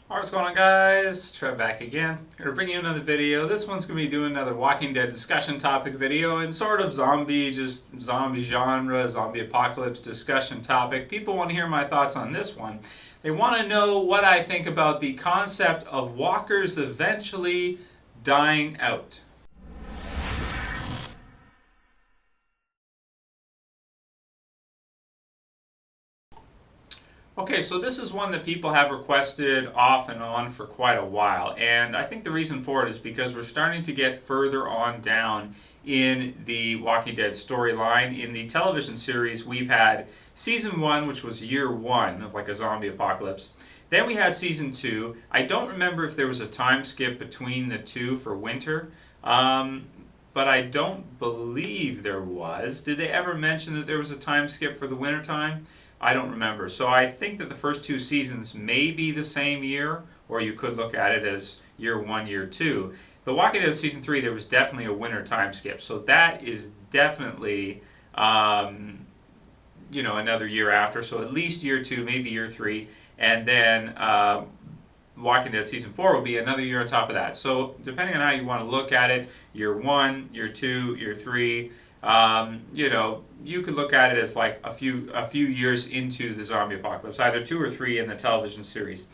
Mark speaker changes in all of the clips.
Speaker 1: Alright, what's going on, guys? Trev back again. Here to bring you another video. This one's going to be doing another Walking Dead discussion topic video and sort of just zombie genre, zombie apocalypse discussion topic. People want to hear my thoughts on this one. They want to know what I think about the concept of walkers eventually dying out. Okay, so this is one that people have requested off and on for quite a while, and I think the reason for it is because we're starting to get further on down in the Walking Dead storyline. In the television series, we've had season 1, which was year 1 of like a zombie apocalypse. Then we had season 2. I don't remember if there was a time skip between the two for winter, but I don't believe there was. Did they ever mention that there was a time skip for the winter time? I don't remember. So I think that the first two seasons may be the same year, or you could look at it as year 1, year 2. The Walking Dead season 3, there was definitely a winter time skip. So that is definitely, another year after. So at least year 2, maybe year 3. And then Walking Dead season 4 will be another year on top of that. So depending on how you want to look at it, year 1, year 2, year 3, you could look at it as like a few years into the zombie apocalypse, either 2 or 3 in the television series.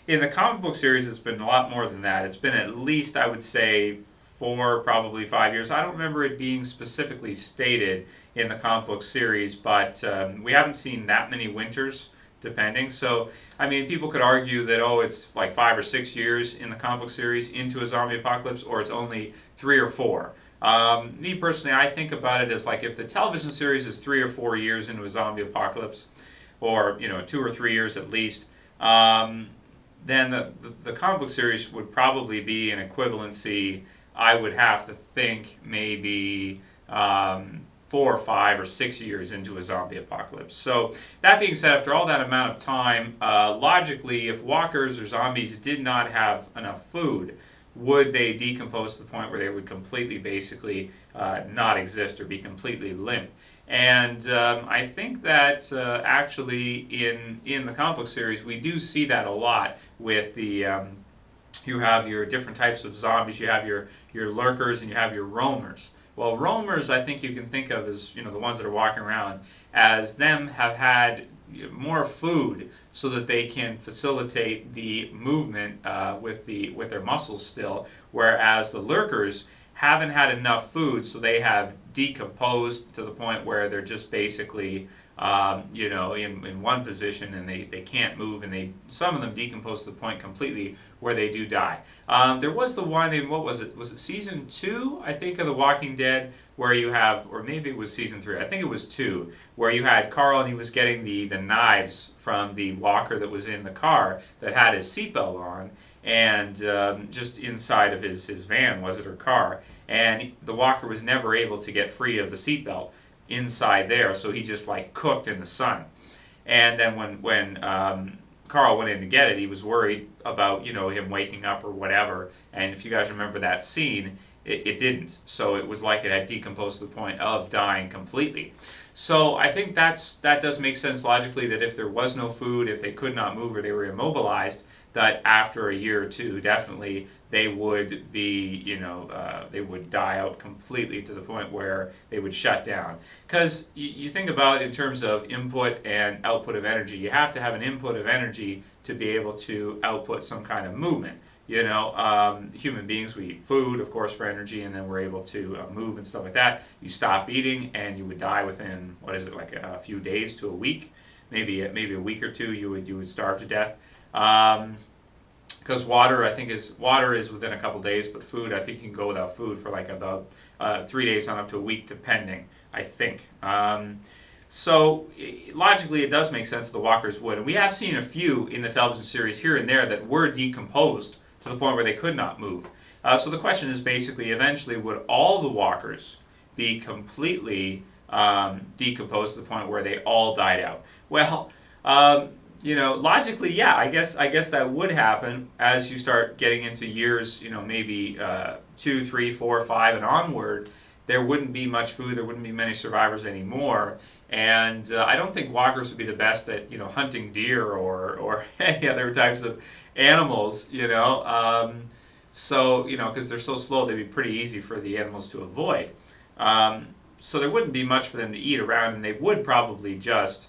Speaker 1: In the comic book series, it's been a lot more than that. It's been at least, I would say, 4, probably 5 years. I don't remember it being specifically stated in the comic book series, but we haven't seen that many winters, depending. So, I mean, people could argue that, oh, it's like 5 or 6 years in the comic book series into a zombie apocalypse, or it's only 3 or 4. Me personally, I think about it as like if the television series is 3 or 4 years into a zombie apocalypse, or 2 or 3 years at least, then the comic book series would probably be an equivalency. I would have to think maybe 4 or 5 or 6 years into a zombie apocalypse. So that being said, after all that amount of time, logically, if walkers or zombies did not have enough food, would they decompose to the point where they would completely, basically, not exist or be completely limp? And I think that actually in the comic book series, we do see that a lot with the. You have your different types of zombies. You have your lurkers and you have your roamers. Well, roamers, I think you can think of as the ones that are walking around, as them have had more food so that they can facilitate the movement with their muscles still, whereas the lurkers haven't had enough food, so they have decomposed to the point where they're just basically in one position, and they can't move, and some of them decompose to the point completely where they do die. There was the one in, what was it? Was it season 2, I think, of The Walking Dead, where you have, or maybe it was season 3, I think it was 2, where you had Carl and he was getting the knives from the walker that was in the car that had his seatbelt on, and just inside of his van, was it, or car, and the walker was never able to get free of the seatbelt inside there, so he just like cooked in the sun. And then when Carl went in to get it, he was worried about him waking up or whatever. And if you guys remember that scene, it didn't. So it was like it had decomposed to the point of dying completely. So I think that does make sense logically, that if there was no food, if they could not move or they were immobilized, that after a year or two, definitely they would be, they would die out completely to the point where they would shut down. Because you think about in terms of input and output of energy, you have to have an input of energy to be able to output some kind of movement. Human beings, we eat food, of course, for energy, and then we're able to move and stuff like that. You stop eating, and you would die within, what is it, like a few days to a week, maybe a week or two. You would starve to death. Because water is within a couple days, but food, I think you can go without food for like about 3 days on up to a week, depending. I think. So logically, it does make sense that the walkers would, and we have seen a few in the television series here and there that were decomposed to the point where they could not move. So the question is basically, eventually, would all the walkers be completely decomposed to the point where they all died out? Well, logically, yeah, I guess that would happen as you start getting into years, maybe 2, 3, 4, 5, and onward. There wouldn't be much food. There wouldn't be many survivors anymore. And I don't think walkers would be the best at, hunting deer or any other types of animals, so, because they're so slow, they'd be pretty easy for the animals to avoid. So there wouldn't be much for them to eat around, and they would probably just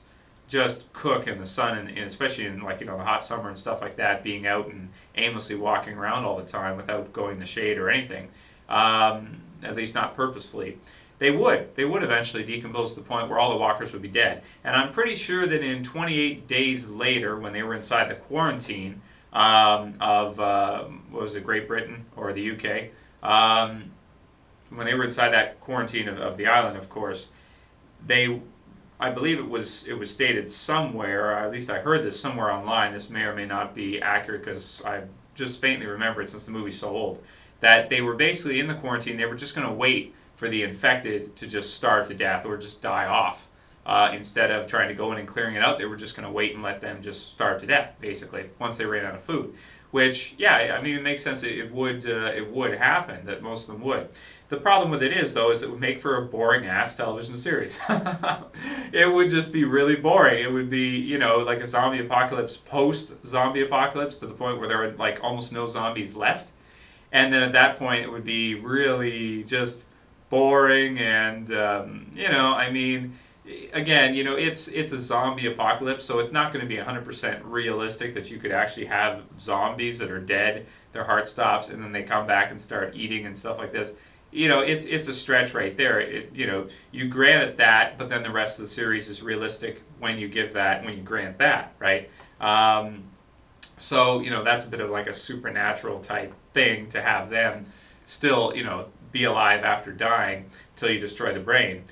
Speaker 1: cook in the sun, and especially in the hot summer and stuff like that, being out and aimlessly walking around all the time without going in the shade or anything, at least not purposefully. They would eventually decompose to the point where all the walkers would be dead. And I'm pretty sure that in 28 days later, when they were inside the quarantine of what was it, Great Britain or the UK, when they were inside that quarantine of the island, of course, I believe it was stated somewhere, or at least I heard this somewhere online. This may or may not be accurate because I just faintly remember it since the movie's so old. That they were basically in the quarantine. They were just going to wait for the infected to just starve to death or just die off. Instead of trying to go in and clearing it out, they were just going to wait and let them just starve to death, basically, once they ran out of food. Which, yeah, I mean, it makes sense. It would happen, that most of them would. The problem with it is, though, is it would make for a boring-ass television series. It would just be really boring. It would be, like a zombie apocalypse, post-zombie apocalypse, to the point where there are, almost no zombies left. And then at that point, it would be really just boring and, I mean, again, it's a zombie apocalypse, so it's not going to be 100% realistic that you could actually have zombies that are dead, their heart stops, and then they come back and start eating and stuff like this. It's a stretch right there. You grant it that, but then the rest of the series is realistic when you grant that, right? So, that's a bit of like a supernatural type thing to have them still, be alive after dying till you destroy the brain.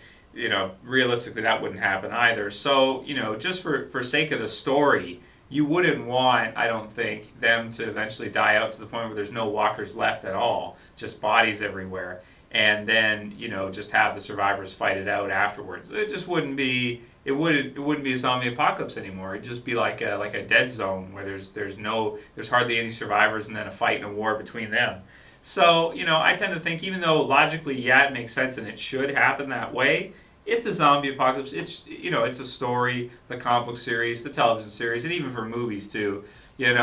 Speaker 1: Realistically, that wouldn't happen either. So, just for sake of the story, you wouldn't want, I don't think, them to eventually die out to the point where there's no walkers left at all, just bodies everywhere, and then, just have the survivors fight it out afterwards. It just wouldn't be, it wouldn't be a zombie apocalypse anymore. It'd just be like a dead zone where there's hardly any survivors and then a fight and a war between them. So, I tend to think, even though logically, yeah, it makes sense and it should happen that way, it's a zombie apocalypse. It's, it's a story, the comic book series, the television series, and even for movies too. It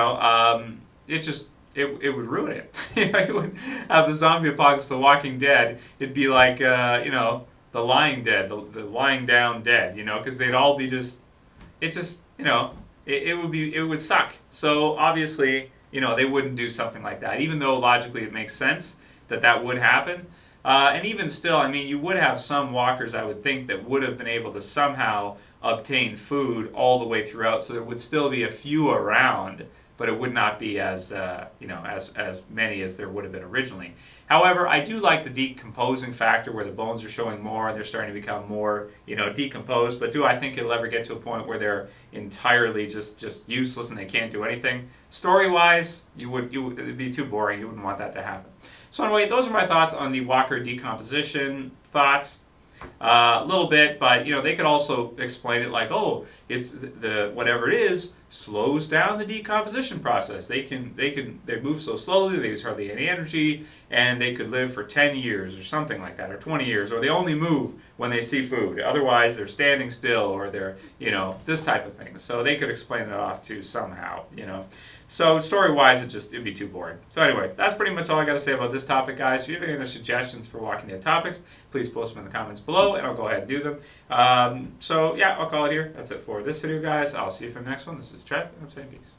Speaker 1: would ruin it. You would have the zombie apocalypse, The Walking Dead. It'd be like, the Lying Dead, the Lying Down Dead. Because they'd all be just, it's just, it would suck. So obviously, they wouldn't do something like that, even though logically it makes sense that would happen. And even still, I mean, you would have some walkers, I would think, that would have been able to somehow obtain food all the way throughout, so there would still be a few around, but it would not be as many as there would have been originally. However, I do like the decomposing factor where the bones are showing more and they're starting to become more, decomposed. But do I think it'll ever get to a point where they're entirely just useless and they can't do anything? Story-wise, it'd be too boring. You wouldn't want that to happen. So anyway, those are my thoughts on the walker decomposition thoughts. A little bit, but they could also explain it like, oh, it's the whatever it is slows down the decomposition process. They move so slowly, they use hardly any energy, and they could live for 10 years or something like that, or 20 years, or they only move when they see food. Otherwise, they're standing still, or they're this type of thing. So they could explain it off too somehow. So story-wise, it'd be too boring. So anyway, that's pretty much all I got to say about this topic, guys. If you have any other suggestions for Walking Dead topics, please post them in the comments below, and I'll go ahead and do them. So yeah, I'll call it here. That's it for this video, guys. I'll see you for the next one. This is Trev, and I'm saying peace.